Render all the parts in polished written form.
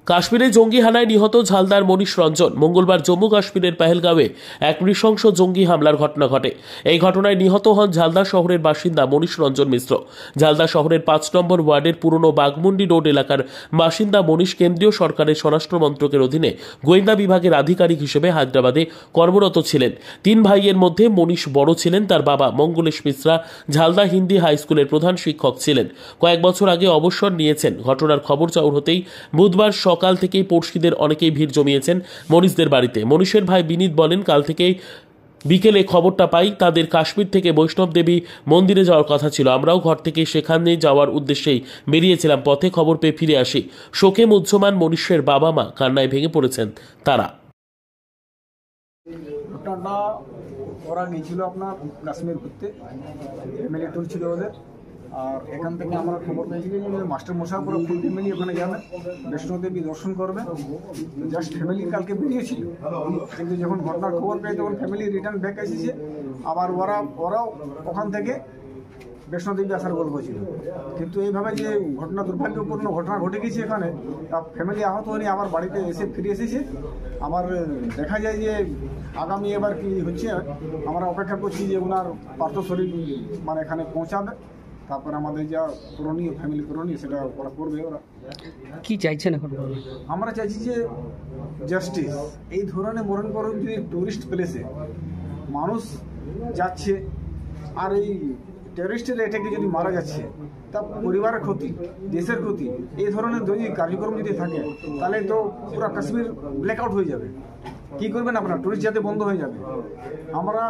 কাশ্মীরে জঙ্গি হানায় নিহত ঝালদার মনীষ রঞ্জন। মঙ্গলবার জম্মু কাশ্মীরের পেহেলগাঁওয়ে এক নৃশংস জঙ্গি হামলার ঘটনা ঘটে। এই ঘটনায় নিহত হন ঝালদা শহরের বাসিন্দা মনীষ রঞ্জন মিশ্র। ঝালদা শহরের ৫ নম্বর ওয়ার্ডের পুরনো বাগমুন্ডি রোড এলাকার বাসিন্দা মনীষ কেন্দ্রীয় সরকারের স্বরাষ্ট্র মন্ত্রকের অধীনে গোয়েন্দা বিভাগের আধিকারিক হিসেবে হায়দ্রাবাদে কর্মরত ছিলেন। ৩ ভাইয়ের মধ্যে মনীষ বড় ছিলেন। তার বাবা মঙ্গলেশ মিশ্রা ঝালদা হিন্দি হাই স্কুলের প্রধান শিক্ষক ছিলেন। কয়েক বছর আগে অবসর নিয়েছেন। ঘটনার খবর চাউর হতেই বুধবার সকাল থেকেই পড়শিদের অনেকেই ভিড় জমিয়েছেন মনীষদের বাড়িতে। মনীষের ভাই বিনীত বলেন, কাল থেকেই বিকেলে খবরটা পাই তাদের কাশ্মীর থেকে বৈষ্ণব দেবী মন্দিরে যাওয়ার কথা ছিল। আমরাও ঘর থেকে সেখানে যাওয়ার উদ্দেশ্যেই বেরিয়েছিলাম। পথে খবর পেয়ে ফিরে আসি। শোকে মুহ্যমান মনীষের বাবা মা কান্নায় ভেঙে পড়েছেন তারা। ওরা গিয়েছিল আপনার কাশ্মীর ঘুরতে, ফ্যামিলি ট্যুর ছিল ওদের। আর এখান থেকে আমরা খবর পেয়েছি যে মাস্টার মশাই পুরো ফুল ফ্যামিলি ওখানে যাবে, বৈষ্ণোদেবী দর্শন করবে। জাস্ট ফ্যামিলি কালকে বেরিয়েছিল, কিন্তু যখন ঘটনার খবর পেয়ে তখন ফ্যামিলি রিটার্ন ব্যাক এসেছে। আবার ওরাও ওখান থেকে বৈষ্ণোদেবী আসার গল্প ছিল। কিন্তু এইভাবে যে ঘটনা, দুর্ভাগ্যপূর্ণ ঘটনা ঘটে গেছে এখানে, ফ্যামিলি আহত হয়নি, আবার বাড়িতে ফিরে এসেছে। আবার দেখা যায় যে আগামী এবার কি হচ্ছে, আমরা অপেক্ষা করছি যে ওনার পার্থ শরীর মানে এখানে পৌঁছাবে। তারপর আমাদের যা করণীয়, ফ্যামিলি করণীয়, সেটা ওরা করবে। ওরা কি চাইছেন এখন? আমরা চাইছি যে জাস্টিস। এই ধরনের মরণ করণ যদি টুরিস্ট প্লেসে মানুষ যাচ্ছে আর এই টেররিস্টের অ্যাটাকে যদি মারা যাচ্ছে, তা পরিবারের ক্ষতি, দেশের ক্ষতি। এই ধরনের যদি কার্যক্রম যদি থাকে তাহলে তো পুরো কাশ্মীর ব্ল্যাকআউট হয়ে যাবে। কী করবেন আপনার? টুরিস্ট যাতে বন্ধ হয়ে যাবে। আমরা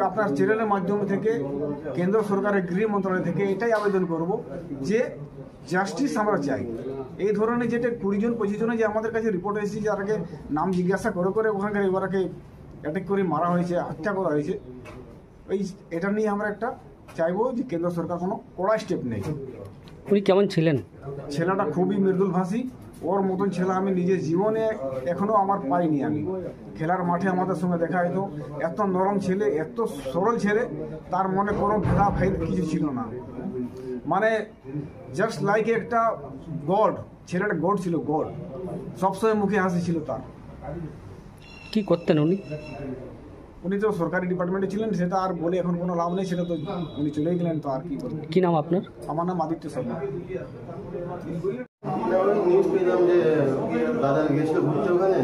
আপনার চ্যানেলের মাধ্যম থেকে কেন্দ্র সরকারের গৃহ মন্ত্রণালয় থেকে এটাই আবেদন করব যে জাস্টিস আমরা চাই। এই ধরনের যেটা 20-25 জনে যে আমাদের কাছে রিপোর্ট এসেছে, যারাকে নাম জিজ্ঞাসা করে ওখানকার এবারকে অ্যাটাক করে মারা হয়েছে, হত্যা করা হয়েছে, এটা নিয়ে আমরা একটা চাইবো যে কেন্দ্র সরকার কোনো কড়া স্টেপ নেই। উনি কেমন ছিলেন? ছেলেটা খুবই মৃদুলভাষী। ওর মতন ছেলে আমি নিজের জীবনে এখনও আমার পাইনি। আমি খেলার মাঠে আমাদের সঙ্গে দেখা যেত, এত নরম ছেলে, এত সরল ছেলে, তার মনে কোনো ভেদাভেদ কিছু ছিল না। মানে জাস্ট লাইক একটা গড, ছেলেটা গড ছিল, গড। সবসময় মুখে হাসি ছিল তার। কি করতেন উনি? উনি তো সরকারি ডিপার্টমেন্টে ছিলেন, সেটা আর বলে এখন কোনো লাভ নেই, সেটা তো উনি চলেই গেলেন, তো আর কি করবেন। কি নাম আপনার? আমার নাম আদিত্য শর্মা। নিউজ পেলাম যে দাদা গেছিল ঘুরতে ওখানে,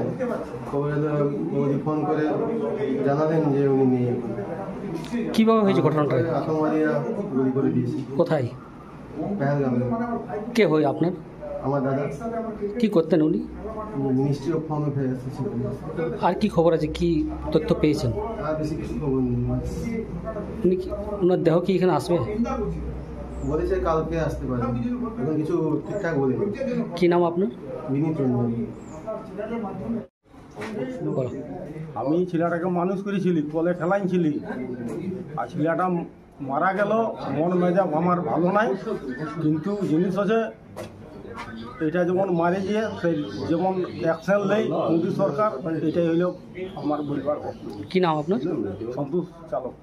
খবরে ফোন করে জানালেন যে উনি নিয়ে। কীভাবে হয়েছে ঘটনাটা? আতঙ্কবাদীরা গুলি করে দিয়েছে। কোথায়? পেহেলগামে। কে হয় আপনার? আমার দাদা। কি করতেন উনি? মিনিস্ট্রি অফ হোম অ্যাফেয়ার্স ছিলেন। আর কি খবর আছে, কি তথ্য পেয়েছেন? আর বেশি কিছু খবর নেই। উনি ওনার দেহ কি এখানে আসবে? বলেছে কালকে আসতে পারে, এখন কিছু ঠিকঠাক বলেনি। কি নাম আপনার? বিনীত রঞ্জন। আমি ছেলেটাকে মানুষ করেছিলি, কলে খেলাইছিলি, আর ছেলেটা মারা গেল। মন মেজাজ আমার ভালো নাই, কিন্তু জিনিস আছে এটা যেমন মারে গিয়ে সেই যেমন অ্যাকশন নেই মোদী সরকার, এটাই হইল আমার বলবার। কি নাম আপনার? সন্তোষ চালক।